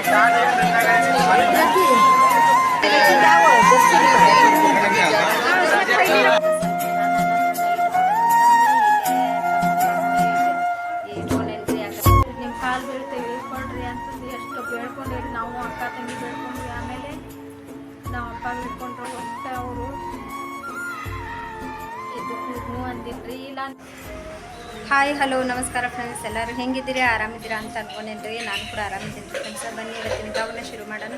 ಕಾಲು ಬೀಳ್ತೇವೆ ಕೊಡ್ರಿ ಅಂತಂದು ಎಷ್ಟು ಬೇಡ್ಕೊಂಡಿರಿ ನಾವು ಅಕ್ಕ ತಂಗಿ ಬೇಡ್ಕೊಂಡ್ವಿ. ಆಮೇಲೆ ನಾವು ಅಪ್ಪ ಬೇಡ್ಕೊಂಡ್ರು ಒಟ್ಟು ಅವರು ಇದಕ್ಕೆ ಹ್ಞೂ ಅಂದಿಲ್ರಿ. ಇಲ್ಲ ಹಾಯ್ ಹಲೋ ನಮಸ್ಕಾರ ಫ್ರೆಂಡ್ಸ್, ಎಲ್ಲರೂ ಹೆಂಗಿದ್ದೀರಿ, ಆರಾಮಿದ್ದೀರಾ ಅಂತ ಅಂದ್ಕೊಂಡೇನ್ರಿ. ನಾನು ಕೂಡ ಆರಾಮಿದ್ದೀನಿ ಫ್ರೆಂಡ್ಸ್. ಬನ್ನಿ ಇವತ್ತಿನ ಬ್ಲಾಗನ್ನ ಶುರು ಮಾಡೋಣ.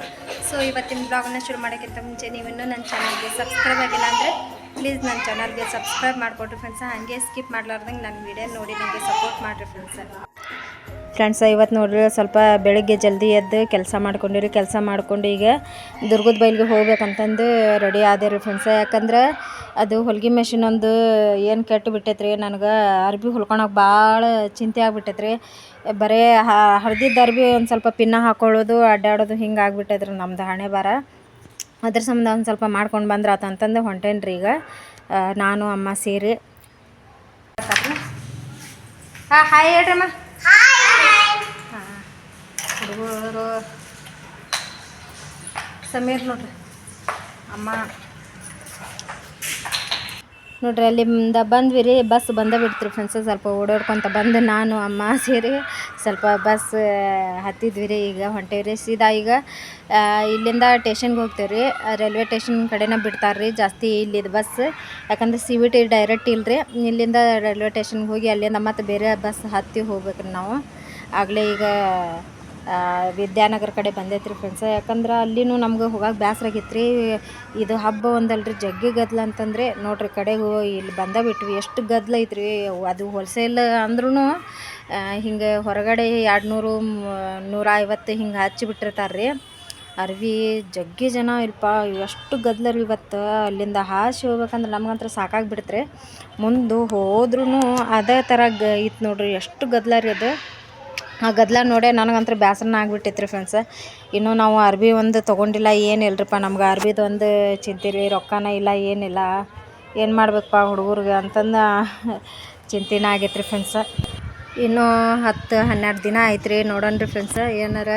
ಸೊ ಇವತ್ತಿನ ಬ್ಲಾಗನ್ನ ಶುರು ಮಾಡೋಕ್ಕಿಂತ ಮುಂಚೆ ನೀವಿನ್ನೂ ನನ್ನ ಚಾನಲ್ಗೆ ಸಬ್ಸ್ಕ್ರೈಬ್ ಆಗಿಲ್ಲ ಅಂದರೆ ಪ್ಲೀಸ್ ನನ್ನ ಚಾನಲ್ಗೆ ಸಬ್ಸ್ಕ್ರೈಬ್ ಮಾಡಿಕೊಡ್ರಿ ಫ್ರೆಂಡ್ಸ. ಹಾಗೆ ಸ್ಕಿಪ್ ಮಾಡ್ಲಾರ್ದಂಗೆ ನನ್ನ ವೀಡಿಯೋ ನೋಡಿ ನನಗೆ ಸಪೋರ್ಟ್ ಮಾಡಿರಿ ಫ್ರೆಂಡ್ಸ. ಇವತ್ತು ನೋಡ್ರಿ ಸ್ವಲ್ಪ ಬೆಳಗ್ಗೆ ಜಲ್ದಿ ಎದ್ದು ಕೆಲಸ ಮಾಡ್ಕೊಂಡಿರಿ. ಕೆಲಸ ಮಾಡ್ಕೊಂಡು ಈಗ ದುರ್ಗದ ಬೈಲಿಗೆ ಹೋಗ್ಬೇಕಂತಂದು ರೆಡಿ ಆದೇರಿ ಫ್ರೆಂಡ್ಸ. ಯಾಕಂದ್ರೆ ಅದು ಹೊಲಿಗೆ ಮೆಷಿನ್ ಒಂದು ಏನು ಕೆಟ್ಟು ಬಿಟ್ಟೈತ್ರಿ. ನನಗೆ ಅರ್ಬಿ ಹೊಲ್ಕೊಳಕ್ಕೆ ಭಾಳ ಚಿಂತೆ ಆಗಿಬಿಟ್ಟೈತ್ರಿ. ಬರೀ ಹರಿದಿದ್ದ ಅರ್ಬಿ ಒಂದು ಸ್ವಲ್ಪ ಪಿನ್ನ ಹಾಕೊಳ್ಳೋದು ಅಡ್ಡಾಡೋದು ಹಿಂಗೆ ಆಗಿಬಿಟ್ಟೈತ್ರಿ ನಮ್ದು ಹಣೆ ಬಾರ. ಅದ್ರ ಸಂಬಂಧ ಒಂದು ಸ್ವಲ್ಪ ಮಾಡ್ಕೊಂಡು ಬಂದ್ರೆ ಆತಂತಂದು ಹೊಂಟೇನ್ರಿ ಈಗ ನಾನು ಅಮ್ಮ ಸೇರಿ. ಹಾಯ್ ಹೇಳ್ರಮ್ಮ. ಹುಡುಗರು ಸಮೀರ್ ನೋಡ್ರಿ, ಅಮ್ಮ ನೋಡ್ರಿ ಅಲ್ಲಿಂದ ಬಂದ್ವಿ ರೀ. ಬಸ್ ಬಂದೇ ಬಿಡ್ತೀರಿ ಫ್ರೆಂಡ್ಸ್. ಸ್ವಲ್ಪ ಓಡಾಡ್ಕೊತ ಬಂದು ನಾನು ಅಮ್ಮ ಸೇರಿ ಸ್ವಲ್ಪ ಬಸ್ ಹತ್ತಿದ್ವಿ ರೀ. ಈಗ ಹೊಂಟೇವಿ ರೀ ಸೀದಾ. ಈಗ ಇಲ್ಲಿಂದ ಟೇಷನ್ಗೆ ಹೋಗ್ತೇವೆ ರೀ. ರೈಲ್ವೆ ಟೇಷನ್ ಕಡೆನೇ ಬಿಡ್ತಾರೆ ರೀ ಜಾಸ್ತಿ ಇಲ್ಲಿದ್ದು ಬಸ್. ಯಾಕಂದ್ರೆ CVT ಡೈರೆಕ್ಟ್ ಇಲ್ಲರಿ. ಇಲ್ಲಿಂದ ರೈಲ್ವೆ ಟೇಷನ್ಗೆ ಹೋಗಿ ಅಲ್ಲಿಂದ ಮತ್ತೆ ಬೇರೆ ಬಸ್ ಹತ್ತಿ ಹೋಗ್ಬೇಕ್ರಿ ನಾವು. ಆಗಲೇ ಈಗ ವಿದ್ಯಾನಗರ ಕಡೆ ಬಂದೈತ್ರಿ ಫ್ರೆಂಡ್ಸ್. ಯಾಕಂದ್ರೆ ಅಲ್ಲಿನೂ ನಮ್ಗೆ ಹೋಗಕ್ಕೆ ಬೇಸರ ಆಗೈತೆ ರೀ. ಇದು ಹಬ್ಬ ಒಂದಲ್ರಿ ಜಗ್ಗಿ ಗದ್ದಲ ಅಂತಂದರೆ ನೋಡ್ರಿ. ಕಡೆಗೂ ಇಲ್ಲಿ ಬಂದ ಬಿಟ್ವಿ. ಎಷ್ಟು ಗದ್ದಲ ಐತ್ರಿ. ಅದು ಹೋಲ್ಸೇಲ್ ಅಂದ್ರೂ ಹಿಂಗೆ ಹೊರಗಡೆ 200 150 ಹಿಂಗೆ ಹಚ್ಚಿಬಿಟ್ಟಿರ್ತಾರೆ ರೀ ಅರ್ವಿ. ಜಗ್ಗಿ ಜನ ಇಲ್ಪ ಎಷ್ಟು ಗದ್ದಲ ರೀ ಇವತ್ತು. ಅಲ್ಲಿಂದ ಹಾಸಿ ಹೋಗ್ಬೇಕಂದ್ರೆ ನಮ್ಗಂತ್ರ ಸಾಕಾಗಿಬಿಡ್ತ್ರಿ. ಮುಂದೆ ಹೋದ್ರೂ ಅದೇ ಥರ ಇತ್ತು ನೋಡ್ರಿ. ಎಷ್ಟು ಗದ್ದಲ ರೀ ಅದು. ಆ ಗದ್ದಲ ನೋಡೇ ನನಗಂತೂ ಬೇಸರನ ಆಗಿಬಿಟ್ಟೈತ್ರಿ ಫ್ರೆಂಡ್ಸ್. ಇನ್ನೂ ನಾವು ಅರ್ಬಿ ಒಂದು ತೊಗೊಂಡಿಲ್ಲ, ಏನಿಲ್ಲರಿಪ್ಪ ನಮ್ಗೆ ಅರ್ಬಿದು ಒಂದು ಚಿಂತೆ ರೀ. ರೊಕ್ಕನ ಇಲ್ಲ ಏನಿಲ್ಲ, ಏನು ಮಾಡ್ಬೇಕಪ್ಪ ಹುಡುಗರಿಗೆ ಅಂತಂದು ಚಿಂತೆನ ಆಗೈತ್ರಿ ಫ್ರೆಂಡ್ಸ. ಇನ್ನೂ 10-12 ದಿನ ಆಯ್ತು ರೀ. ನೋಡೋಣ ರೀ ಫ್ರೆಂಡ್ಸ. ಏನಾರ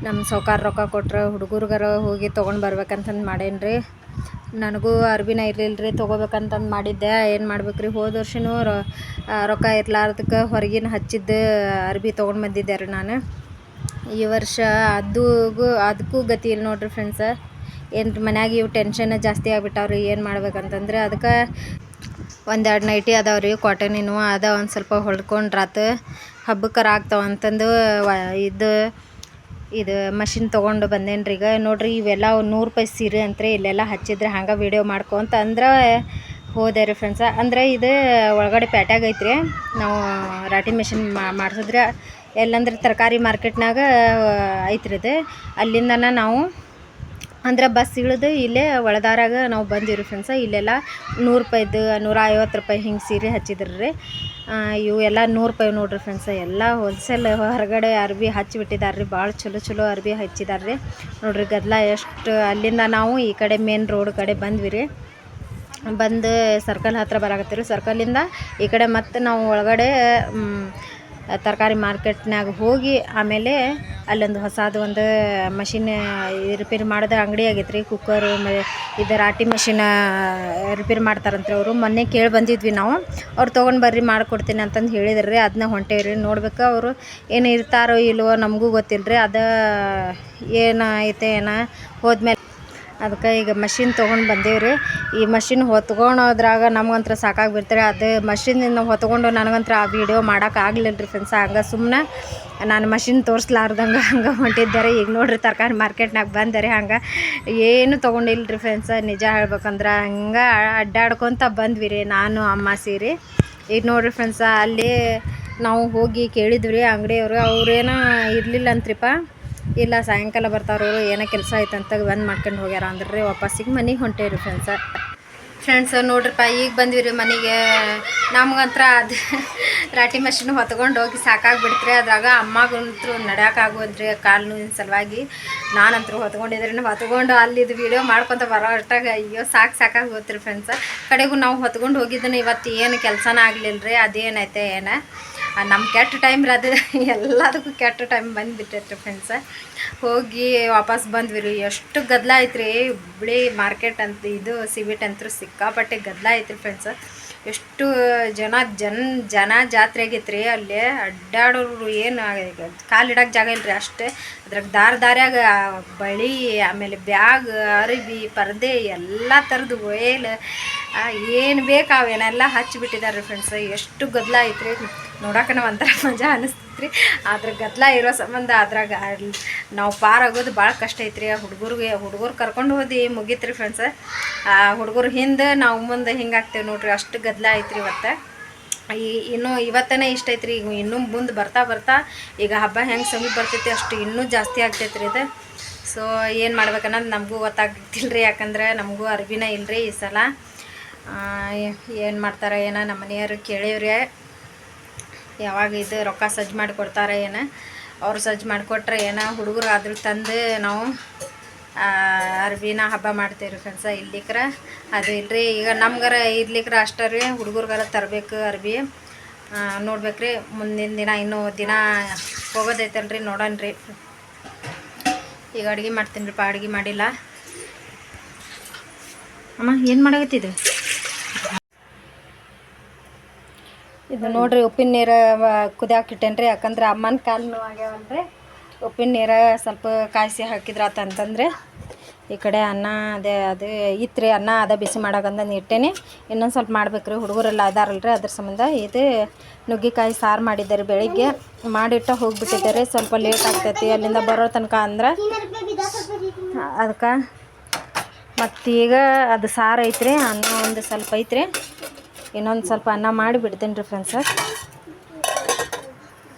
ನಮ್ಮ ಸಾವ್ಕಾರ ರೊಕ್ಕ ಕೊಟ್ರೆ ಹುಡುಗರಿಗಾರ ಹೋಗಿ ತೊಗೊಂಡು ಬರ್ಬೇಕಂತಂದು ಮಾಡೇನಿ ರೀ. ನನಗೂ ಅರ್ಬಿನ ಇರಲಿಲ್ಲ ರೀ, ತೊಗೋಬೇಕಂತಂದು ಮಾಡಿದ್ದೆ. ಏನು ಮಾಡ್ಬೇಕು ರೀ, ಹೋದ ವರ್ಷವೂ ರೊಕ್ಕ ಇರ್ಲಾರ್ದಕ್ಕೆ ಹೊರಗಿನ ಹಚ್ಚಿದ್ದು ಅರ್ಬಿ ತೊಗೊಂಡು ಬಂದಿದ್ದೆ ರೀ ನಾನು. ಈ ವರ್ಷ ಅದಕ್ಕೂ ಗತಿ ಇಲ್ಲ ನೋಡ್ರಿ ಫ್ರೆಂಡ್ಸ. ಏನು ಮನ್ಯಾಗ ಇವು ಟೆನ್ಷನ್ ಜಾಸ್ತಿ ಆಗಿಬಿಟ್ಟಾವ್ರಿ. ಏನು ಮಾಡ್ಬೇಕಂತಂದ್ರೆ ಅದಕ್ಕೆ 1-2 ನೈಟಿ ಅದಾವೆ ರೀ ಕಾಟನಿನೂ. ಅದ ಒಂದು ಸ್ವಲ್ಪ ಹೊಲ್ಕೊಂಡ್ರಾತು ಹಬ್ಬಕ್ಕರ ಆಗ್ತಾವಂತಂದು ಇದು ಮಷಿನ್ ತೊಗೊಂಡು ಬಂದೇನಿ ರೀ ಈಗ. ನೋಡಿರಿ ಇವೆಲ್ಲ 100 ರೂಪಾಯಿ ಸೀರೆ ಅಂತ್ರಿ. ಇಲ್ಲೆಲ್ಲ ಹಚ್ಚಿದ್ರೆ ಹಂಗೆ ವೀಡಿಯೋ ಮಾಡ್ಕೊಂತ ಅಂದ್ರೆ ಹೋದೆ ರೀ ಫ್ರೆಂಡ್ಸ. ಅಂದರೆ ಇದು ಒಳಗಡೆ ಪ್ಯಾಟ್ಯಾಗ ಐತ್ರಿ. ನಾವು ರಾಟಿ ಮೆಷಿನ್ ಮಾಡಿಸಿದ್ರೆ ಎಲ್ಲಂದ್ರೆ ತರಕಾರಿ ಮಾರ್ಕೆಟ್ನಾಗ ಐತ್ರಿ ಇದು. ಅಲ್ಲಿಂದನ ನಾವು ಅಂದ್ರೆ ಬಸ್ ಇಳಿದು ಇಲ್ಲೇ ಒಳದಾರಾಗ ನಾವು ಬಂದೀವಿ ರೀ ಫ್ರೆಂಡ್ಸ. ಇಲ್ಲೆಲ್ಲ 100 ರೂಪಾಯಿದು 150 ರೂಪಾಯಿ ಹಿಂಗೆ ಸೀರೆ ಹಚ್ಚಿದ್ರಿ ರೀ. ಇವು ಎಲ್ಲ 100 ರೂಪಾಯಿ ನೋಡ್ರಿ ಫ್ರೆಂಡ್ಸ. ಎಲ್ಲ ಹೋಲ್ಸೇಲ್ ಹೊರಗಡೆ ಅರ್ಬಿ ಹಚ್ಚಿಬಿಟ್ಟಿದ್ದಾರೆ ರೀ. ಭಾಳ ಚಲೋ ಅರ್ಬಿ ಹಚ್ಚಿದ್ದಾರೆ ರೀ ನೋಡ್ರಿ. ಗದ್ದಲ ಎಷ್ಟು. ಅಲ್ಲಿಂದ ನಾವು ಈ ಕಡೆ ಮೇನ್ ರೋಡ್ ಕಡೆ ಬಂದ್ವಿ ರೀ. ಬಂದು ಸರ್ಕಲ್ ಹತ್ರ ಬರಾಕತ್ತೀವಿ ರೀ. ಸರ್ಕಲಿಂದ ಈ ಕಡೆ ಮತ್ತೆ ನಾವು ಒಳಗಡೆ ತರಕಾರಿ ಮಾರ್ಕೆಟ್ನಾಗ ಹೋಗಿ ಆಮೇಲೆ ಅಲ್ಲೊಂದು ಹೊಸದು ಒಂದು ಮಷಿನ್ ರಿಪೇರಿ ಮಾಡೋದು ಅಂಗಡಿ ಆಗೈತೆ ರೀ. ಕುಕ್ಕರು ಇದು ರಾಟಿ ಮಷಿನ್ ರಿಪೇರಿ ಮಾಡ್ತಾರಂತ್ರಿ ಅವರು. ಮೊನ್ನೆ ಕೇಳಿ ಬಂದಿದ್ವಿ ನಾವು. ಅವ್ರು ತೊಗೊಂಡು ಬರ್ರಿ ಮಾಡಿಕೊಡ್ತೀನಿ ಅಂತಂದು ಹೇಳಿದ್ರು ರೀ. ಅದನ್ನ ಹೊಂಟೇವಿ ರೀ. ನೋಡ್ಬೇಕು ಅವರು ಏನು ಇರ್ತಾರೋ ಇಲ್ವೋ ನಮಗೂ ಗೊತ್ತಿಲ್ಲ ರೀ. ಅದು ಏನು ಐತೆ ಏನೋ ಹೋದ್ಮೇಲೆ ಅದಕ್ಕೆ ಈಗ ಮಷಿನ್ ತೊಗೊಂಡು ಬಂದೇವಿ ರೀ. ಈ ಮಷಿನ್ ಹೊತ್ಕೊಳೋದ್ರಾಗ ನಮಗಂತ್ರ ಸಾಕಾಗಿಬಿಡ್ತಾರೆ. ಅದು ಮಷಿನಿಂದ ಹೊತ್ಕೊಂಡು ನನಗಂತ್ರ ಆ ವೀಡಿಯೋ ಮಾಡೋಕ್ಕಾಗಲಿಲ್ಲ ರೀ ಫ್ರೆಂಡ್ಸ. ಹಂಗೆ ಸುಮ್ಮನೆ ನಾನು ಮಷಿನ್ ತೋರಿಸ್ಲಾರ್ದಂಗೆ ಹಂಗೆ ಹೊಂಟಿದ್ದಾರೆ. ಈಗ ನೋಡಿರಿ ತರಕಾರಿ ಮಾರ್ಕೆಟ್ನಾಗ ಬಂದರೆ ಹಂಗೆ ಏನು ತೊಗೊಂಡಿಲ್ಲ ರೀ ಫ್ರೆಂಡ್ಸ. ನಿಜ ಹೇಳ್ಬೇಕಂದ್ರೆ ಹಂಗೆ ಅಡ್ಡಾಡ್ಕೊತ ಬಂದ್ವಿ ರೀ ನಾನು ಅಮ್ಮ ಸೇರಿ. ಈಗ ನೋಡಿರಿ ಫ್ರೆಂಡ್ಸ, ಅಲ್ಲಿ ನಾವು ಹೋಗಿ ಕೇಳಿದ್ವಿ ರೀ ಅಂಗಡಿಯವರು. ಅವ್ರೇನೋ ಇರಲಿಲ್ಲ ಅಂತ್ರಿಪ್ಪ. ಇಲ್ಲ ಸಾಯಂಕಾಲ ಬರ್ತಾರವರು, ಏನೋ ಕೆಲಸ ಐತಂತ ಬಂದು ಮಾಡ್ಕೊಂಡು ಹೋಗ್ಯಾರ ಅಂದ್ರೆ ರೀ. ವಾಪಸ್ಸಿಗೆ ಮನೆಗೆ ಹೊಂಟೇವ್ರಿ ಫ್ರೆಂಡ್ಸ್ ನೋಡ್ರಿಪ್ಪ. ಈಗ ಬಂದ್ವಿ ರೀ ಮನೆಗೆ. ನಮ್ಗಂತ್ರ ಅದು ರಾಟಿ ಮಷಿನ್ ಹೊತ್ಕೊಂಡು ಹೋಗಿ ಸಾಕಾಗಿಬಿಡ್ತ್ರಿ. ಅದ್ರಾಗ ಅಮ್ಮಗಂತೂ ನಡೆಯೋಕ್ಕಾಗೋದ್ರಿ ಕಾಲು ನೋವಿನ ಸಲುವಾಗಿ. ನಾನಂತರೂ ಹೊತ್ಕೊಂಡು ಅಲ್ಲಿದ್ದು ವೀಡಿಯೋ ಮಾಡ್ಕೊತ ಬರೋ ಅಷ್ಟಾಗ ಅಯ್ಯೋ ಸಾಕಾಗಿ ಹೋಗ್ತೀರಿ ಫ್ರೆಂಡ್ಸ. ಕಡೆಗೂ ನಾವು ಹೊತ್ಕೊಂಡು ಹೋಗಿದ್ದನ್ನು ಇವತ್ತು ಏನು ಕೆಲಸನ ಆಗಲಿಲ್ಲ ರೀ. ಅದೇನೈತೆ ನಮ್ಮ ಕೆಟ್ಟ ಟೈಮ್ ಅದು ಎಲ್ಲದಕ್ಕೂ ಕೆಟ್ಟ ಟೈಮ್ ಬಂದುಬಿಟ್ಟೈತ್ರಿ ಫ್ರೆಂಡ್ಸ. ಹೋಗಿ ವಾಪಸ್ ಬಂದ್ವಿ ರೀ. ಎಷ್ಟು ಗದ್ದಲ ಐತ್ರಿ ಹುಬ್ಳಿ ಮಾರ್ಕೆಟ್ ಅಂತ, ಇದು ಸಿಬಿಟ್ ಅಂತೂ ಸಿಕ್ಕಾಪಟ್ಟೆ ಗದ್ದಲ ಐತ್ರಿ ಫ್ರೆಂಡ್ಸ. ಎಷ್ಟು ಜನ ಜಾತ್ರೆ ಆಗೈತ್ರಿ. ಅಲ್ಲಿ ಅಡ್ಡಾಡೋರು ಏನು ಕಾಲಿಡಕ್ಕೆ ಜಾಗ ಇಲ್ಲರಿ ಅಷ್ಟೇ. ಅದ್ರಾಗ ದಾರ್ಯಾಗ ಬಳಿ, ಆಮೇಲೆ ಬ್ಯಾಗ್, ಅರಿವಿ, ಪರ್ದೆ ಎಲ್ಲ ಥರದ್ದು ಒಯ್ಲ್ ಏನು ಬೇಕು ಅವೇನೆಲ್ಲ ಹಚ್ಚಿಬಿಟ್ಟಿದ್ದಾರೆ ಫ್ರೆಂಡ್ಸ್. ಎಷ್ಟು ಗದ್ದಲ ಐತ್ರಿ, ನೋಡೋಕೆ ನಾವು ಒಂಥರ ಮಜಾ ಅನಿಸ್ತೈತ್ರಿ. ಆದ್ರೆ ಗದ್ದಲ ಇರೋ ಸಂಬಂಧ ಅದ್ರಾಗ ನಾವು ಪಾರಾಗೋದು ಭಾಳ ಕಷ್ಟ ಐತ್ರಿ. ಹುಡುಗರು ಕರ್ಕೊಂಡು ಹೋದಿ ಮುಗೀತ್ರಿ ಫ್ರೆಂಡ್ಸ್. ಹುಡುಗರು ಹಿಂದೆ ನಾವು ಮುಂದೆ ಹಿಂಗಾಗ್ತೇವೆ ನೋಡ್ರಿ. ಅಷ್ಟು ಗದ್ದಲ ಐತ್ರಿ ಇವತ್ತು. ಇನ್ನೂ ಇವತ್ತನೇ ಇಷ್ಟ ಐತ್ರಿ. ಈಗ ಇನ್ನೂ ಮುಂದೆ ಬರ್ತಾ ಈಗ ಹಬ್ಬ ಹೆಂಗೆ ಸಮೀಪ ಬರ್ತೈತಿ ಅಷ್ಟು ಇನ್ನೂ ಜಾಸ್ತಿ ಆಗ್ತೈತ್ರಿ ಇದು. ಸೊ ಏನು ಮಾಡ್ಬೇಕನ್ನೋದು ನಮಗೂ ಗೊತ್ತಾಗ್ತಿಲ್ಲ ರೀ. ಯಾಕಂದ್ರೆ ನಮಗೂ ಅರ್ಬಿನ ಇಲ್ಲರಿ ಈ ಸಲ. ಏನು ಮಾಡ್ತಾರೆ ಏನೋ ನಮ್ಮ ಮನೆಯವರು ಕೇಳಿವ್ರಿ, ಯಾವಾಗ ಇದು ರೊಕ್ಕ ಸಜ್ಜು ಮಾಡಿಕೊಡ್ತಾರೆ ಏನೋ. ಅವ್ರು ಸಜ್ಜು ಮಾಡಿಕೊಟ್ರೆ ಏನೋ ಹುಡುಗರು ಆದರೂ ತಂದು ನಾವು ಅರ್ಬಿನ ಹಬ್ಬ ಮಾಡ್ತೀವಿ ಫ್ರೆಂಡ್ಸ. ಇರ್ಲಿಕ್ರ ಅದು ಇಲ್ಲರಿ. ಈಗ ನಮ್ಗಾರ ಇರ್ಲಿಕ್ರ ಅಷ್ಟೇ ರೀ, ಹುಡುಗರ್ಗಾರ ತರಬೇಕು ಅರ್ಬಿ. ನೋಡ್ಬೇಕ್ರಿ ಮುಂದಿನ ದಿನ, ಇನ್ನೂ ದಿನ ಹೋಗೋದೈತಲ್ರಿ, ನೋಡೋಣ್ರಿ. ಈಗ ಅಡುಗೆ ಮಾಡ್ತೀನಿ ರೀ. ಅಡುಗೆ ಮಾಡಿಲ್ಲ. ಅಮ್ಮ ಏನು ಮಾಡಾಕತ್ತಿದ್ದು? ಇದು ನೋಡ್ರಿ ಉಪ್ಪಿನ ನೀರು ಕುದಿಯಾಕಿಟ್ಟೇನ್ರಿ. ಯಾಕಂದ್ರೆ ಅಮ್ಮನ ಕಾಲು ನೋವಾಗ್ಯಾವಲ್ರಿ. ಉಪ್ಪಿನ ನೀರು ಸ್ವಲ್ಪ ಕಾಯಿಸಿ ಹಾಕಿದ್ರಾತಂತಂದ್ರೆ ಈ ಕಡೆ ಅನ್ನ ಅದು ಇತ್ತು ಅನ್ನ ಅದ ಬಿಸಿ ಮಾಡೋಕಂತಂದು ಇಟ್ಟೇನಿ. ಇನ್ನೊಂದು ಸ್ವಲ್ಪ ಮಾಡ್ಬೇಕ್ರಿ, ಹುಡುಗರೆಲ್ಲ ಅದಾರಲ್ರಿ, ಅದ್ರ ಸಂಬಂಧ. ಇದು ನುಗ್ಗಿಕಾಯಿ ಸಾರು ಮಾಡಿದ್ದಾರೆ, ಬೆಳಿಗ್ಗೆ ಮಾಡಿಟ್ಟು ಹೋಗಿಬಿಟ್ಟಿದ್ದಾರೆ. ಸ್ವಲ್ಪ ಲೇಟ್ ಆಗ್ತೈತಿ ಅಲ್ಲಿಂದ ಬರೋ ತನಕ ಅಂದ್ರೆ, ಅದಕ್ಕೆ ಮತ್ತೀಗ ಅದು ಸಾರು ಐತ್ರಿ, ಅನ್ನ ಒಂದು ಸ್ವಲ್ಪ ಐತ್ರಿ. ಇನ್ನೊಂದು ಸ್ವಲ್ಪ ಅನ್ನ ಮಾಡಿ ಬಿಡ್ತೀನಿ ರೀ ಫ್ರೆಂಡ್ಸ.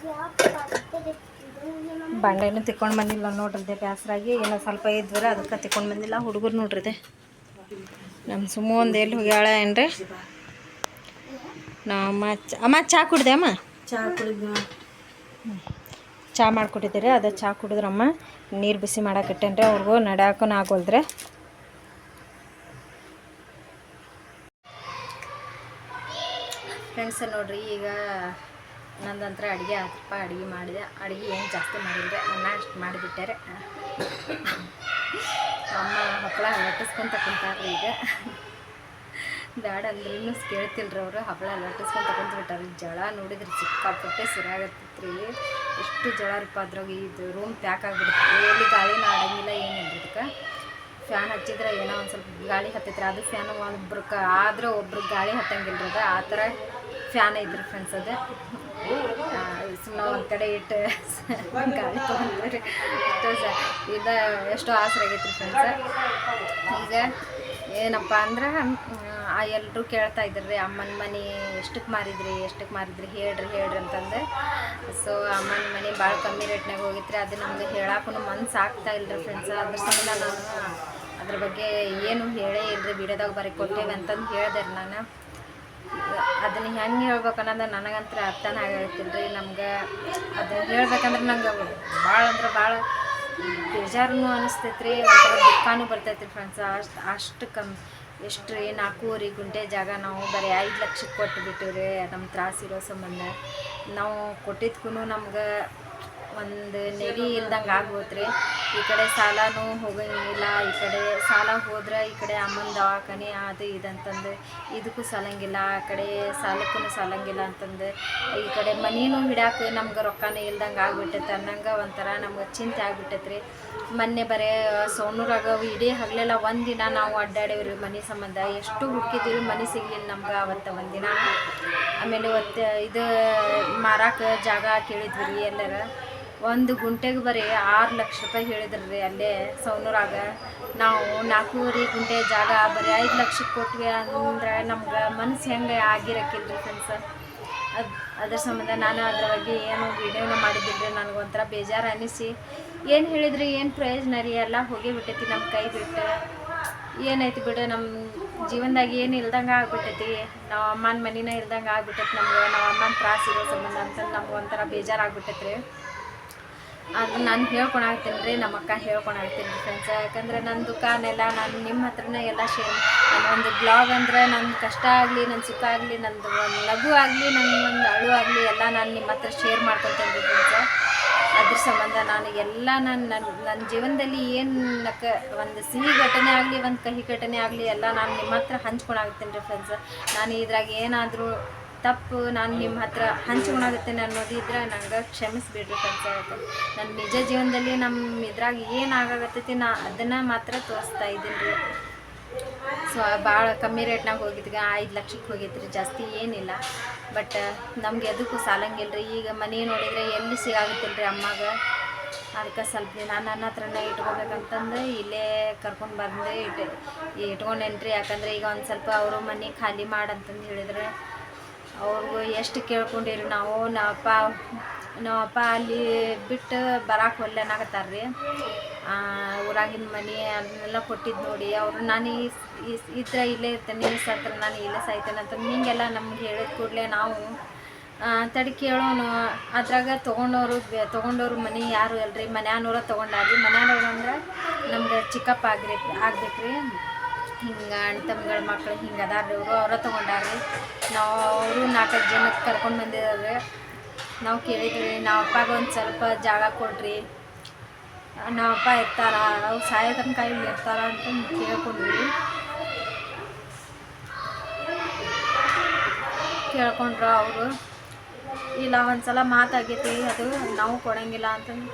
ಬಾಂಡೆನೂ ತಿಕ್ಕೊಂಡು ಬಂದಿಲ್ಲ ನೋಡ್ರಿದೆ ಬ್ಯಾಸರಾಗಿ. ಇನ್ನೊಂದು ಸ್ವಲ್ಪ ಇದ್ವರ ಅದಕ್ಕೆ ತಿಕ್ಕೊಂಡು ಬಂದಿಲ್ಲ. ಹುಡುಗರು ನೋಡ್ರಿದೆ ನಮ್ಮ ಸುಮ್ಮ ಒಂದು ಎಲ್ಲಿ ಹೋಗ್ಯಾಳ ಏನ್ರಿ. ಅಮ್ಮ ಚಹಾ ಕುಡ್ದೆ? ಅಮ್ಮ ಚಹಾ ಮಾಡಿಕೊಟ್ಟಿದ್ದೀರಿ, ಅದೇ ಚಹಾ ಕುಡಿದ್ರಮ್ಮ. ನೀರು ಬಿಸಿ ಮಾಡಾಕಿಟ್ಟೇನ್ರಿ. ಅವ್ರಿಗೂ ನಡ್ಯಾಕೂ ಆಗೋಲ್ದ್ರೆ. ಫ್ರೆಂಡ್ಸ್ ನೋಡ್ರಿ, ಈಗ ನಂದಂತರ ಅಡುಗೆ ಆತಪ್ಪ. ಅಡುಗೆ ಮಾಡಿದೆ. ಅಡುಗೆ ಏನು ಜಾಸ್ತಿ ಮಾಡಿದ್ರೆ ಅನ್ನ ಅಷ್ಟು ಮಾಡಿಬಿಟ್ಟಾರೆ. ಅಮ್ಮ ಹಪ್ಪಳ ಲಟ್ಟಿಸ್ಕೊಂತ ಕುಂತಾರ್ರಿ. ಈಗ ಬ್ಯಾಡ ಅಂದ್ರೂ ಕೇಳ್ತಿಲ್ರಿ ಅವರು. ಹಪ್ಪಳ ಲಟ್ಟಿಸ್ಕೊಂತ ಕುಂತ್ಬಿಟ್ಟಾರೆ. ಜಳ ನೋಡಿದ್ರೆ ಸಿಕ್ಕಾಪಟ್ಟೆ ಸುರಾಗತ್ತೈತ್ರಿ. ಎಷ್ಟು ಜಳ ರೀಪ್ಪ ಅದ್ರಾಗ. ಇದು ರೂಮ್ ಪ್ಯಾಕ್ ಆಗಿಬಿಡುತ್ತೆ. ಎಲ್ಲಿ ಗಾಳಿನ ಆಡಂಗಿಲ್ಲ, ಏನಿಲ್ಲ. ಇದಕ್ಕೆ ಫ್ಯಾನ್ ಹಚ್ಚಿದ್ರೆ ಏನೋ ಒಂದು ಸ್ವಲ್ಪ ಗಾಳಿ ಹತ್ತೈತ್ರಿ. ಅದು ಫ್ಯಾನ್ ಒಬ್ರಿಗೆ ಆದ್ರೆ ಒಬ್ರಿಗೆ ಗಾಳಿ ಹತ್ತಂಗಿಲ್ರಿ. ಆ ಥರ ಫ್ಯಾನ್ ಐತ್ರಿ ಫ್ರೆಂಡ್ಸ್. ಅದು ಸುಮ್ಮನೆ ಒಂದು ಕಡೆ ಇಟ್ಟು ಗಾಳಿ ತೊಗೊಂಡ್ರಿ. ಇದು ಎಷ್ಟೋ ಆಸರೆ ಆಗೈತ್ರಿ ಫ್ರೆಂಡ್ಸ್. ಈಗ ಏನಪ್ಪ ಅಂದ್ರೆ ಎಲ್ಲರೂ ಕೇಳ್ತಾ ಇದ್ರಿ, ಅಮ್ಮನ ಮನೆ ಎಷ್ಟಕ್ಕೆ ಮಾರಿದ್ರಿ ಹೇಳ್ರಿ ಅಂತಂದು. ಸೊ ಅಮ್ಮನ ಮನೆ ಭಾಳ ಕಮ್ಮಿ ರೇಟ್ನಾಗ ಹೋಗಿತ್ರಿ. ಅದು ನಮ್ಗೆ ಹೇಳಕ್ಕೂ ಮನ್ಸು ಆಗ್ತಾ ಇಲ್ಲರಿ ಫ್ರೆಂಡ್ಸ್. ಅದ್ರ ಸಂಬಂಧ ನಾನು ಅದ್ರ ಬಗ್ಗೆ ಏನು ಹೇಳೇ ಇಲ್ಲರಿ. ವಿಡಿಯೋದಾಗ ಬರೀ ಕೊಟ್ಟೇವೆ ಅಂತಂದು ಹೇಳಿದೆ ರೀ ನಾನು. ಅದನ್ನು ಹೆಂಗೆ ಹೇಳ್ಬೇಕು ಅನ್ನೋದು ನನಗಂತೂ ಅರ್ಥನೇ ಆಗತ್ತಿಲ್ಲ ರೀ. ನಮ್ಗೆ ಅದನ್ನು ಹೇಳ್ಬೇಕಂದ್ರೆ ನಂಗೆ ಭಾಳ ಅಂದ್ರೆ ಭಾಳ ಬೇಜಾರೂ ಅನಿಸ್ತೈತ್ರಿ. ಒಂಥರ ದುಃಖನೂ ಬರ್ತೈತ್ರಿ ಫ್ರೆಂಡ್ಸ್. ಅಷ್ಟು ಎಷ್ಟು ರೀ, 4 ಗುಂಟೆ ಜಾಗ ನಾವು ಬರೀ 5 ಲಕ್ಷಕ್ಕೆ ಕೊಟ್ಟು ಬಿಟ್ಟಿವ್ರಿ. ನಮ್ಮ ತ್ರಾಸಿರೋ ಸಂಬಂಧ ನಾವು ಕೊಟ್ಟಿದ್ಕೂ ನಮ್ಗೆ ಒಂದು ನೆಲೆ ಇಲ್ದಂಗೆ ಆಗೋತ್ರಿ. ಈ ಕಡೆ ಸಾಲನೂ ಹೋಗಂಗಿಲ್ಲ. ಈ ಕಡೆ ಸಾಲ ಹೋದ್ರೆ ಈ ಕಡೆ ಅಮ್ಮನ ದವಾಖಾನೆ ಅದು ಇದಂತಂದು ಇದಕ್ಕೂ ಸಾಲಂಗಿಲ್ಲ. ಆ ಕಡೆ ಸಾಲಕ್ಕೂ ಸಾಲಂಗಿಲ್ಲ ಅಂತಂದು ಈ ಕಡೆ ಮನಿನೂ ಹಿಡ್ಯಾಕೆ ನಮ್ಗೆ ರೊಕ್ಕನೇ ಇಲ್ದಂಗೆ ಆಗ್ಬಿಟ್ಟೈತೆ ಅನ್ನಂಗೆ ಒಂಥರ ನಮ್ಗೆ ಚಿಂತೆ ಆಗ್ಬಿಟ್ಟೈತ್ರಿ. ಮೊನ್ನೆ ಬರೀ ಸೋನೂರಾಗ ಇಡೀ ಹಗಲೆಲ್ಲ ಒಂದಿನ ನಾವು ಅಡ್ಡಾಡೇವ್ರಿ ಮನೆ ಸಂಬಂಧ. ಎಷ್ಟು ಹುಡುಕಿದ್ದೀವಿ, ಮನೆ ಸಿಗಲಿಲ್ಲ ನಮ್ಗೆ ಅವತ್ತು ಒಂದಿನ. ಆಮೇಲೆ ಇದು ಮಾರಾಕ ಜಾಗ ಕೇಳಿದ್ವಿ ರೀ ಎಲ್ಲರ. 1 ಗುಂಟೆಗೆ ಬರೀ 6 ಲಕ್ಷ ರೂಪಾಯಿ ಹೇಳಿದ್ರಿ ರೀ ಅಲ್ಲೇ ಸೌನೂರಾಗ. ನಾವು 4 ಗುಂಟೆ ಜಾಗ ಬರೀ 5 ಲಕ್ಷಕ್ಕೆ ಕೊಟ್ವಿ ಅಂದ್ರೆ ನಮ್ಗೆ ಮನಸ್ಸು ಹೆಂಗೆ ಆಗಿರಕ್ಕಿಲ್ರಿ ಫ್ರೆಂಡ್ಸ್. ಅದ್ರ ಸಂಬಂಧ ನಾನು ಅದ್ರ ಬಗ್ಗೆ ಏನು ವಿಡಿಯೋನ ಮಾಡಿದ್ದಿಲ್ಲ ರೀ. ನನಗೊಂಥರ ಬೇಜಾರು ಅನ್ನಿಸಿ ಏನು ಹೇಳಿದ್ರಿ, ಏನು ಪ್ರಯೋಜನ ರೀ, ಎಲ್ಲ ಹೋಗಿ ಬಿಟ್ಟೈತಿ ನಮ್ಮ ಕೈ ಬಿಟ್ಟು. ಏನೈತಿ ಬಿಡು, ನಮ್ಮ ಜೀವನದಾಗ ಏನು ಇಲ್ದಂಗೆ ಆಗ್ಬಿಟ್ಟೈತಿ. ನಾವು ಅಮ್ಮನ ಮನಿನ ಇಲ್ದಂಗೆ ಆಗ್ಬಿಟ್ಟೈತಿ ನಮ್ಗೆ. ನಾವು ಅಮ್ಮನ ತ್ರಾಸ ಇರೋ ಸಂಬಂಧ ಅಂತಂದು ನಮ್ಗೆ ಒಂಥರ ಬೇಜಾರಾಗ್ಬಿಟ್ಟೈತೆ ರೀ. ಅದು ನಾನು ಹೇಳ್ಕೊಳಾಗ್ತೀನಿ ರೀ, ನಮ್ಮ ಅಕ್ಕ ಹೇಳ್ಕೊಳಾಗ್ತೀನಿ ರೀ ಫ್ರೆಂಡ್ಸ್. ಯಾಕಂದರೆ ನನ್ನ ದುಃಖನೆಲ್ಲ ನಾನು ನಿಮ್ಮ ಹತ್ರನೇ ಎಲ್ಲ ಶೇರ್, ನಾನು ಒಂದು ಬ್ಲಾಗ್ ಅಂದರೆ ನನ್ನ ಕಷ್ಟ ಆಗಲಿ, ನನ್ನ ಸುಖ ಆಗಲಿ, ನಂದು ಒಂದು ಲಘು ಆಗಲಿ, ನನ್ನ ಒಂದು ಅಳು ಆಗಲಿ ಎಲ್ಲ ನಾನು ನಿಮ್ಮ ಹತ್ರ ಶೇರ್ ಮಾಡ್ಕೊತೀನಿ ರೀ ಫ್ರೆಂಡ್ಸ್. ಅದ್ರ ಸಂಬಂಧ ನಾನು ಎಲ್ಲ ನನ್ನ ಜೀವನದಲ್ಲಿ ಏನು ಒಂದು ಸಿಹಿ ಘಟನೆ ಆಗಲಿ, ಒಂದು ಕಹಿ ಘಟನೆ ಆಗಲಿ ಎಲ್ಲ ನಾನು ನಿಮ್ಮ ಹತ್ರ ಹಂಚ್ಕೊಳಾಗ್ತೀನಿ ರೀ ಫ್ರೆಂಡ್ಸ್. ನಾನು ಇದ್ರಾಗ ಏನಾದರೂ ತಪ್ಪು ನಾನು ನಿಮ್ಮ ಹತ್ರ ಹಂಚ್ಕೊಳಾಗುತ್ತೇನೆ ಅನ್ನೋದಿದ್ರೆ ನಂಗೆ ಕ್ಷಮಿಸ್ಬಿಡ್ರಿ ಫ್ರೆಂಡ್ಸ್. ನನ್ನ ನಿಜ ಜೀವನದಲ್ಲಿ ನಮ್ಮ ಇದ್ರಾಗ ಏನಾಗತ್ತೈತಿ ನಾ ಅದನ್ನು ಮಾತ್ರ ತೋರಿಸ್ತಾ ಇದ್ದೀನಿ ರೀ. ಸೊ ಭಾಳ ಕಮ್ಮಿ ರೇಟ್ನಾಗ ಹೋಗಿದ್ಗ 5 ಲಕ್ಷಕ್ಕೆ ಹೋಗಿದ್ರಿ, ಜಾಸ್ತಿ ಏನಿಲ್ಲ. ಬಟ್ ನಮ್ಗೆ ಎದಕ್ಕೂ ಸಾಲಂಗಿಲ್ಲ ರೀ. ಈಗ ಮನೆ ನೋಡಿದರೆ ಎಲ್ಲಿ ಸಿಗಾಗುತ್ತಿಲ್ಲ ರೀ ಅಮ್ಮಗೆ. ಅದಕ್ಕೆ ಸ್ವಲ್ಪ ನಾನು ನನ್ನ ಹತ್ರನೇ ಇಟ್ಕೋಬೇಕಂತಂದು ಇಲ್ಲೇ ಕರ್ಕೊಂಡು ಬಂದು ಇಟ್ಕೊಂಡೇನ್ರಿ. ಯಾಕಂದರೆ ಈಗ ಒಂದು ಸ್ವಲ್ಪ ಅವರು ಮನೆ ಖಾಲಿ ಮಾಡಂತಂದು ಹೇಳಿದ್ರೆ ಅವ್ರಿಗೂ ಎಷ್ಟು ಕೇಳ್ಕೊಂಡಿರಿ ನಾವು. ನಾವಪ್ಪ ಅಲ್ಲಿ ಬಿಟ್ಟು ಬರಾಕೆ ಒಲ್ಲೆನಾಗತ್ತಾರ ರೀ. ಊರಾಗಿನ ಮನೆ ಅದನ್ನೆಲ್ಲ ಕೊಟ್ಟಿದ್ದು ನೋಡಿ ಅವರು, ನಾನು ಇದ್ರೆ ಇಲ್ಲೇ ಇರ್ತೇನೆ, ನೀವು ಸತ್ರ ನಾನು ಇಲ್ಲೇ ಸಾಯ್ತೇನೆ ಅಂತ ಹಿಂಗೆಲ್ಲ ನಮ್ಗೆ ಹೇಳಿದ ಕೂಡಲೇ ನಾವು ತಡಿ ಕೇಳೋನು. ಅದ್ರಾಗ ತೊಗೊಂಡವ್ರು ಮನೆ ಯಾರು ಅಲ್ರಿ, ಮನ್ಯಾನೂರ ತೊಗೊಂಡಾರ್ರಿ. ಮನ್ಯಾನವ್ರು ಅಂದ್ರೆ ನಮ್ಗೆ ಚಿಕ್ಕಪ್ಪ ಆಗ್ಬೇಕು ರೀ. ಹಿಂಗೆ ಅಣ್ಣ ತಮ್ಮಗಳ ಮಕ್ಳು ಹಿಂಗೆ ಅದಾರ್ರಿ, ಅವರ ತೊಗೊಂಡಾರ್ರಿ. ಅವರು 4 ಜನಕ್ಕೆ ಕರ್ಕೊಂಡು ಬಂದಿದ್ದಾರೆ. ನಾವು ಕೇಳಿದ್ವಿ, ನಾವು ಅಪ್ಪಾಗ ಒಂದು ಸ್ವಲ್ಪ ಜಾಗ ಕೊಡ್ರಿ, ನಾವಪ್ಪ ಇರ್ತಾರ, ಅವ್ರು ಸಾಯೋ ತನಕ ಇಲ್ಲಿ ಇರ್ತಾರ ಅಂತ ಕೇಳ್ಕೊಂಡ್ರು. ಅವರು ಇಲ್ಲ ಒಂದು ಸಲ ಮಾತಾಗೈತಿ, ಅದು ನಾವು ಕೊಡೋಂಗಿಲ್ಲ ಅಂತಂದು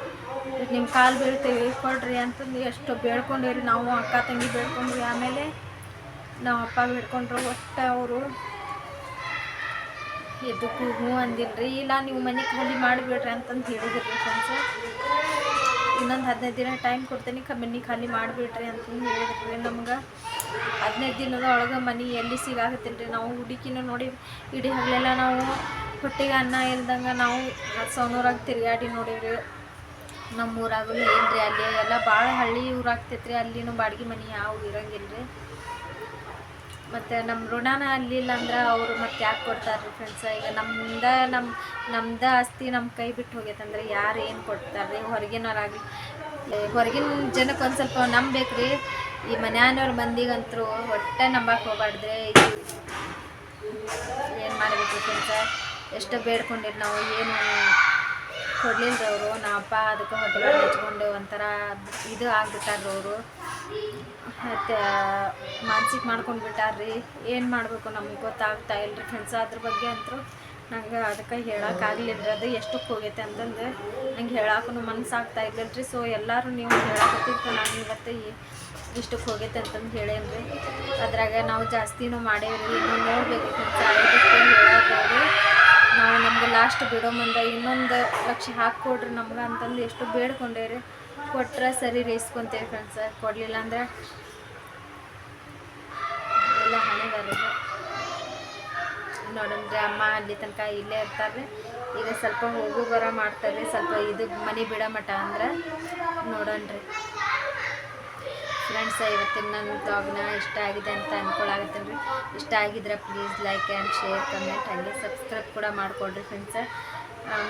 ನಿಮ್ಮ ಕಾಲು ಬೀಳ್ತೀವಿ ಕೊಡ್ರಿ ಅಂತಂದು ಎಷ್ಟು ಬೇಡ್ಕೊಂಡಿರಿ. ನಾವು ಅಕ್ಕ ತಂಗಿ ಬೇಡ್ಕೊಂಡ್ರಿ. ಆಮೇಲೆ ನಾವು ಅಪ್ಪ ಬೇಡ್ಕೊಂಡ್ರು. ಒಟ್ಟು ಅವರು ಎದಕ್ಕೂ ಹ್ಞೂ ಅಂದಿಲ್ರಿ. ಇಲ್ಲ ನೀವು ಮನೆ ಖಾಲಿ ಮಾಡಿಬಿಡ್ರಿ ಅಂತಂದು ಹೇಳಿದ್ರಿ ಫ್ರೆಂಡ್ಸ್. ಇನ್ನೊಂದು 15 ದಿನ ಟೈಮ್ ಕೊಡ್ತೀನಿ, ಮನೆ ಖಾಲಿ ಮಾಡಿಬಿಡ್ರಿ ಅಂತಂದು ಹೇಳಿದ್ರಿ. ನಮ್ಗೆ 15 ದಿನದ ಒಳಗೆ ಮನೆ ಎಲ್ಲಿ ಸಿಗಾಕತ್ತಿಲ್ಲ ರೀ. ನಾವು ಹುಡುಕಿನೂ ನೋಡಿ ಇಡೀ ಹಗಲೆಲ್ಲ ನಾವು ಹೊಟ್ಟೆಗೆ ಅನ್ನ ಇಲ್ದಂಗೆ ನಾವು ಸೌನೂರಾಗ ತಿರುಗಾಡಿ ನೋಡಿವ್ರಿ. ನಮ್ಮ ಊರಾಗೂ ಇಲ್ರಿ, ಅಲ್ಲಿ ಎಲ್ಲ ಭಾಳ ಹಳ್ಳಿ ಊರಾಗ್ತೈತ್ರಿ. ಅಲ್ಲಿನೂ ಬಾಡಿಗೆ ಮನೆ ಯಾವ ಇರೋಂಗಿಲ್ಲ ರೀ. ಮತ್ತು ನಮ್ಮ ಋಣನ ಅಲ್ಲಿಲ್ಲ ಅಂದ್ರೆ ಅವರು ಮತ್ತೆ ಯಾಕೆ ಕೊಡ್ತಾರ್ರಿ ಫ್ರೆಂಡ್ಸ. ಈಗ ನಮ್ದು ಆಸ್ತಿ ನಮ್ಮ ಕೈ ಬಿಟ್ಟು ಹೋಗೈತಂದ್ರೆ ಯಾರು ಏನು ಕೊಡ್ತಾರ್ರಿ? ಹೊರಗಿನವ್ರಾಗಲಿ, ಹೊರಗಿನ ಜನಕ್ಕೆ ಒಂದು ಸ್ವಲ್ಪ ನಂಬಬೇಕು ರೀ. ಈ ಮನ್ಯಾನವ್ರ ಮಂದಿಗಂತರೂ ಒಟ್ಟೆ ನಂಬಕ್ಕೆ ಹೋಗ್ಬಾರ್ದ್ರೆ. ಏನು ಮಾಡಬೇಕು ಫ್ರೆಂಡ್ಸ? ಎಷ್ಟು ಬೇಡ್ಕೊಂಡಿರಿ ನಾವು, ಏನು ಕೊಡಲಿಲ್ಲ ಅವರು. ನಾವಪ್ಪ ಅದಕ್ಕೆ ಹೊಟ್ಟೆ ಹಚ್ಕೊಂಡು ಒಂಥರ ಇದು ಆಗ್ಬಿಟ್ಟಾರ್ರಿ ಅವರು. ಮತ್ತು ಮಾನಸಿಕ ಮಾಡ್ಕೊಂಡು ಬಿಟ್ಟಾರ್ರಿ. ಏನು ಮಾಡಬೇಕು ನಮಗೆ ಗೊತ್ತಾಗ್ತಾ ಇಲ್ಲರಿ ಫ್ರೆಂಡ್ಸ್. ಅದ್ರ ಬಗ್ಗೆ ಅಂತೂ ನಂಗೆ ಅದಕ್ಕೆ ಹೇಳೋಕ್ಕಾಗಲಿಲ್ಲ. ಅದು ಎಷ್ಟಕ್ಕೆ ಹೋಗೈತೆ ಅಂತಂದು ನಂಗೆ ಹೇಳಕ್ಕೂ ಮನಸ್ಸಾಗ್ತಾ ಇಲ್ಲರಿ. ಸೊ ಎಲ್ಲರೂ ನೀವು ಹೇಳಕತ್ತಿತ್ತು, ನಾನು ಇವತ್ತು ಇಷ್ಟಕ್ಕೆ ಹೋಗೈತೆ ಅಂತಂದು ಹೇಳೇನ್ರಿ. ಅದ್ರಾಗ ನಾವು ಜಾಸ್ತಿನೂ ಮಾಡೇವ್ರಿ. ಇನ್ನೂ ನೋಡಬೇಕು ಫ್ರೆಂಡ್ಸ್. ಅದಕ್ಕೆ ಹೇಳೋದವ್ರು ನಾವು ನಮ್ಗೆ ಲಾಸ್ಟ್ ಬಿಡೋ ಮುಂದೆ ಇನ್ನೊಂದು ಲಕ್ಷ ಹಾಕ್ಕೊಡ್ರಿ ನಮ್ಗೆ ಅಂತಂದು ಎಷ್ಟು ಬೇಡ್ಕೊಂಡೇವ್ರಿ. ಕೊಟ್ಟರೆ ಸರಿ ರೇಸ್ಕೊಂತೇವೆ ಫ್ರೆಂಡ್ಸ್. ಕೊಡಲಿಲ್ಲ ಅಂದ್ರೆ ಎಲ್ಲ ಹಣೆ ಬರೋದು ನೋಡಂದ್ರೆ. ಅಮ್ಮ ಅಲ್ಲಿ ತನಕ ಇಲ್ಲೇ ಇರ್ತಾರೆ. ಈಗ ಸ್ವಲ್ಪ ಹೋಗು ಬರೋ ಮಾಡ್ತಾರೆ. ಸ್ವಲ್ಪ ಇದು ಮನೆ ಬಿಡೋ ಮಠ ಅಂದ್ರೆ ನೋಡೋಣ್ರಿ ಫ್ರೆಂಡ್ಸ್. ಇವತ್ತಿನ ನನ್ನ ಬ್ಲಾಗ್ನ ಇಷ್ಟ ಆಗಿದೆ ಅಂತ ಅಂದ್ಕೊಳಾಗತ್ತೇನೆ ರೀ. ಇಷ್ಟ ಆಗಿದ್ರೆ please like and share, comment, ಹಾಗೆ ಸಬ್ಸ್ಕ್ರೈಬ್ ಕೂಡ ಮಾಡಿಕೊಡ್ರಿ ಫ್ರೆಂಡ್ಸ್.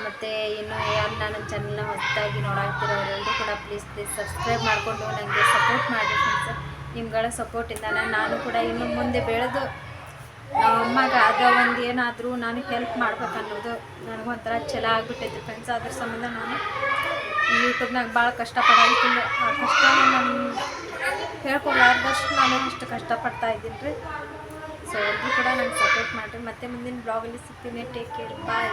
ಮತ್ತು ಇನ್ನು ಯಾರು ನನ್ನ ಚಾನಲ್ನ ಹೊಸದಾಗಿ ನೋಡಾಕ್ತಿರೋರೆಲ್ಲರೂ ಕೂಡ ಪ್ಲೀಸ್ ಸಬ್ಸ್ಕ್ರೈಬ್ ಮಾಡಿಕೊಂಡು ನನಗೆ ಸಪೋರ್ಟ್ ಮಾಡಿರಿ ಫ್ರೆಂಡ್ಸ್. ನಿಮ್ಗಳ ಸಪೋರ್ಟಿಂದ ನಾನು ಕೂಡ ಇನ್ನು ಮುಂದೆ ಬೆಳೆದು ನಮ್ಮ ಅಮ್ಮಗೆ ಆದ ಒಂದು ಏನಾದರೂ ನಾನು ಹೆಲ್ಪ್ ಮಾಡ್ಬೇಕನ್ನೋದು ನನಗೊಂಥರ ಛಲ ಆಗಿಬಿಟ್ಟೈತಿ ಫ್ರೆಂಡ್ಸ್. ಅದ್ರ ಸಂಬಂಧ ನಾನು ಯೂಟ್ಯೂಬ್ನಾಗ ಭಾಳ ಕಷ್ಟಪಡೋಕ್ಕಿಲ್ಲ. ಆ ಕಷ್ಟ ನಾನು ಹೇಳ್ಕೊಡ್ಲಾರ್ದಷ್ಟು ನಾನು ಅಷ್ಟು ಕಷ್ಟಪಡ್ತಾ ಇದ್ದೀನಿ ರೀ. ಸೊ ಎಲ್ಲರೂ ಕೂಡ ನಂಗೆ ಸಪೋರ್ಟ್ ಮಾಡಿರಿ. ಮತ್ತೆ ಮುಂದಿನ ಬ್ಲಾಗಲ್ಲಿ ಸಿಗ್ತೀನಿ. ಟೇಕ್ ಕೇರ್, ಬಾಯ್.